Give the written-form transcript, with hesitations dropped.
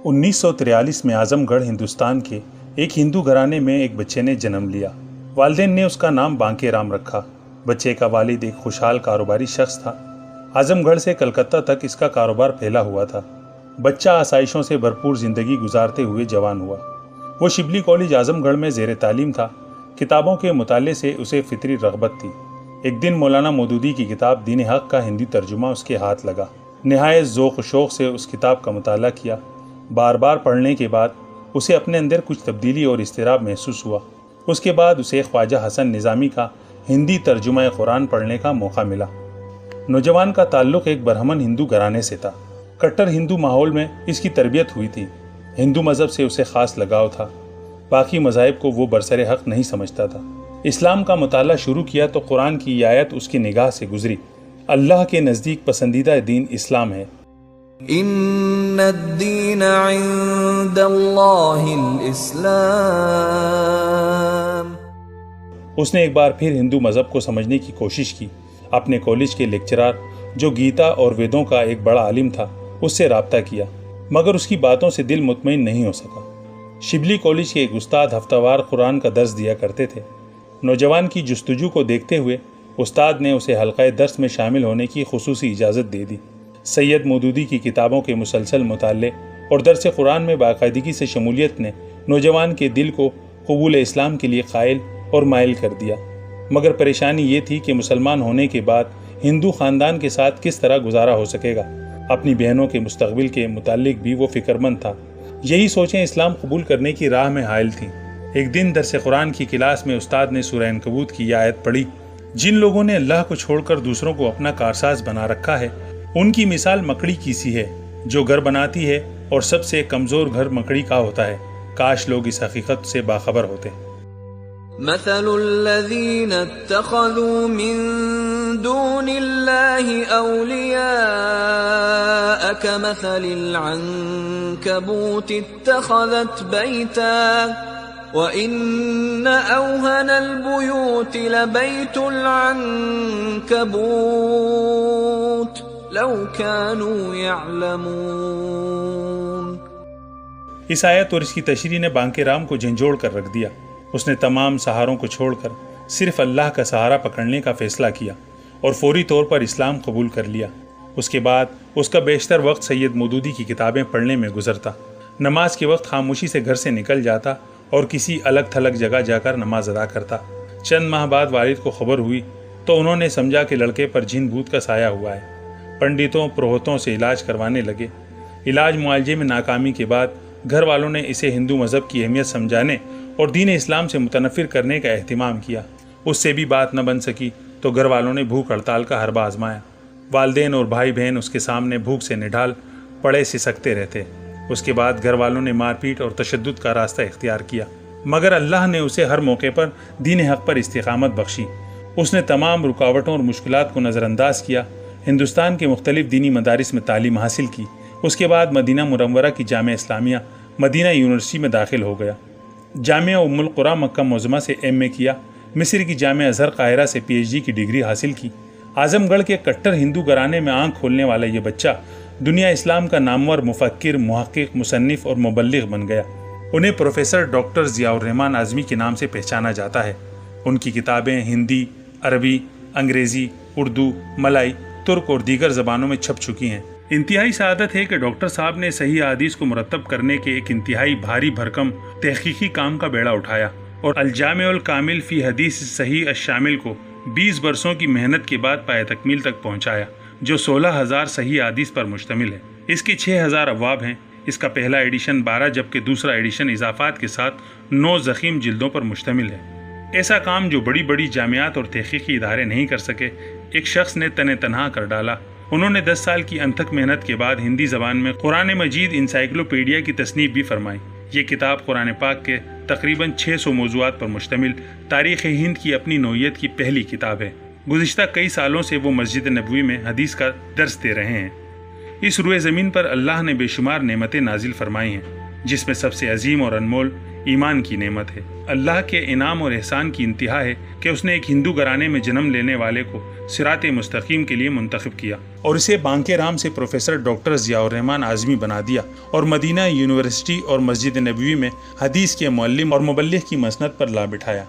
1943 में आजमगढ़ हिंदुस्तान के एक हिंदू घराने में एक बच्चे ने जन्म लिया। वालिदैन ने उसका नाम बांके राम रखा। बच्चे का वालिद एक खुशहाल कारोबारी शख्स था। आजमगढ़ से कलकत्ता तक इसका कारोबार फैला हुआ था। बच्चा आसाइशों से भरपूर जिंदगी गुजारते हुए जवान हुआ। वो शिबली कॉलेज आजमगढ़ में ज़ेर तालीम था। किताबों के मुताले से उसे फितरी रग़बत थी। एक दिन मौलाना मौदूदी की किताब दीन हक़ का हिंदी तर्जुमा उसके हाथ लगा। निहायत ज़ौक़ शौक़ से उस किताब का मुताला किया। बार बार पढ़ने के बाद उसे अपने अंदर कुछ तब्दीली और इज़्तिराब महसूस हुआ। उसके बाद उसे ख्वाजा हसन निज़ामी का हिंदी तर्जुमा कुरान पढ़ने का मौका मिला। नौजवान का ताल्लुक़ एक बरहमन हिंदू घराने से था। कट्टर हिंदू माहौल में इसकी तरबियत हुई थी। हिंदू मज़हब से उसे ख़ास लगाव था। बाकी मज़ाहिब को वो बरसरे हक़ नहीं समझता था। इस्लाम का मुताला शुरू किया तो कुरान की आयत उसकी निगाह से गुजरी। अल्लाह के नज़दीक पसंदीदा दीन इस्लाम है। इन्नद्दीन इंदल्लाहिल इस्लाम। उसने एक बार फिर हिंदू मज़हब को समझने की कोशिश की। अपने कॉलेज के लेक्चरार जो गीता और वेदों का एक बड़ा आलिम था उससे राब्ता किया, मगर उसकी बातों से दिल मुतमईन नहीं हो सका। शिबली कॉलेज के एक उस्ताद हफ्तावार कुरान का दर्स दिया करते थे। नौजवान की जुस्तजू को देखते हुए उस्ताद ने उसे हल्क़ाए दर्स में शामिल होने की खुसूसी इजाज़त दे दी। सैयद मौदूदी की किताबों के मुसलसल मुताले और दर्स कुरान में बाकायदगी से शमूलियत ने नौजवान के दिल को कबूल इस्लाम के लिए कायल और माइल कर दिया। मगर परेशानी ये थी कि मुसलमान होने के बाद हिंदू ख़ानदान के साथ किस तरह गुजारा हो सकेगा। अपनी बहनों के मुस्तक़बिल के मुतालिक भी वो फ़िक्रमंद था। यही सोचें इस्लाम कबूल करने की राह में हायल थीं। एक दिन दर्स कुरान की क्लास में उस्ताद ने सूरह अन्कबूत की आयत पढ़ी, जिन लोगों ने अल्लाह को छोड़कर दूसरों को अपना कारसाज बना रखा है उनकी मिसाल मकड़ी की सी है जो घर बनाती है और सबसे कमज़ोर घर मकड़ी का होता है। काश लोग इस हकीकत से बाखबर होते। मसलुल्लज़ीन इत्तख़ज़ू मिन दूनिल्लाहि औलिया कमसलिल अन्कबूत इत्तख़ज़त बैता व इन्न औहनल बुयूत लबैतुल अन्कबूत लौ कानू यअलमून। इस आयत और इसकी तशरीह ने बांके राम को झंझोड़ कर रख दिया। उसने तमाम सहारों को छोड़कर सिर्फ अल्लाह का सहारा पकड़ने का फैसला किया और फौरी तौर पर इस्लाम कबूल कर लिया। उसके बाद उसका बेशतर वक्त सैयद मौदूदी की किताबें पढ़ने में गुजरता। नमाज के वक्त खामोशी से घर से निकल जाता और किसी अलग थलग जगह जाकर नमाज अदा करता। चंद माह बाद वालिद को खबर हुई तो उन्होंने समझा कि लड़के पर जिन भूत का साया हुआ है। पंडितों पुरोहितों से इलाज करवाने लगे। इलाज मुआलजे में नाकामी के बाद घर वालों ने इसे हिंदू मज़हब की अहमियत समझाने और दीन इस्लाम से मुतनफ़िर करने का एहतिमाम किया। उससे भी बात न बन सकी तो घर वालों ने भूख हड़ताल का हरबा आजमाया। वालिदैन और भाई बहन उसके सामने भूख से निढाल पड़े सिसकते रहते। उसके बाद घर वालों ने मारपीट और तशद्दुद का रास्ता इख्तियार किया, मगर अल्लाह ने उसे हर मौके पर दीन हक़ पर इस्तिक़ामत बख्शी। उसने तमाम रुकावटों और मुश्किलात को नज़रअंदाज किया। हिंदुस्तान के मुख्तलिफ दीनी मदारिस में तालीम हासिल की। उसके बाद मदीना मुनव्वरा की जामिया इस्लामिया मदीना यूनिवर्सिटी में दाखिल हो गया। जामिया उम्मुल कुरा मक्का मुअज़्ज़मा से एमए किया। मिस्र की जामिया अज़हर काहिरा से पीएचडी की डिग्री हासिल की। आज़मगढ़ के कट्टर हिंदू घराने में आंख खोलने वाला ये बच्चा दुनिया इस्लाम का नामवर मुफक्किर, मुहक्किक, मुसन्निफ और मुबल्लिग बन गया। उन्हें प्रोफेसर डॉक्टर ज़ियाउर रहमान आज़मी के नाम से पहचाना जाता है। उनकी किताबें हिंदी, अरबी, अंग्रेज़ी, उर्दू, मलई, तुर्क और दीगर ज़बानों में छप चुकी हैं। इंतहाई सआदत है कि डॉक्टर साहब ने सही हदीस को मुरतब करने के एक इंतहाई भारी भरकम तहकीकी काम का बेड़ा उठाया और अल-जामिउल कामिल फ़ी हदीस सही अश-शामिल को 20 बरसों की मेहनत के बाद पाए तकमील तक पहुंचाया, जो 16,000 सही हदीस पर मुश्तमिल है। इसके 6,000 अब्वाब हैं। इसका पहला एडिशन 12 जबकि दूसरा एडिशन इजाफात के साथ 9 ज़ख़ीम जिल्दों पर मुश्तमिल है। ऐसा काम जो बड़ी बड़ी जामियात और तहकीकी इदारे नहीं कर सके, एक शख्स ने तने तनहा कर डाला। उन्होंने 10 साल की अनथक मेहनत के बाद हिंदी ज़बान में कुरान मजीद इंसाइक्लोपीडिया की तसनीफ़ भी फरमाई। ये किताब कुरान पाक के तकरीबन 600 मौज़ूआत पर मुश्तमिल तारीख़ हिंद की अपनी नौइयत की पहली किताब है। गुज़िश्ता कई सालों से वो मस्जिद नबवी में हदीस का दर्स दे रहे हैं। इस रुए ज़मीन पर अल्लाह ने बेशुमार नेमतें नाजिल फरमाई हैं, जिसमें सबसे अजीम और अनमोल ایمان کی نعمت ہے۔ اللہ کے انعام اور احسان کی انتہا ہے کہ اس نے ایک ہندو گھرانے میں جنم لینے والے کو صراط مستقیم کے لیے منتخب کیا اور اسے بانک رام سے پروفیسر ڈاکٹر ضیاء الرحمن اعظمی بنا دیا اور مدینہ یونیورسٹی اور مسجد نبوی میں حدیث کے معلم اور مبلغ کی مسند پر لا بٹھایا۔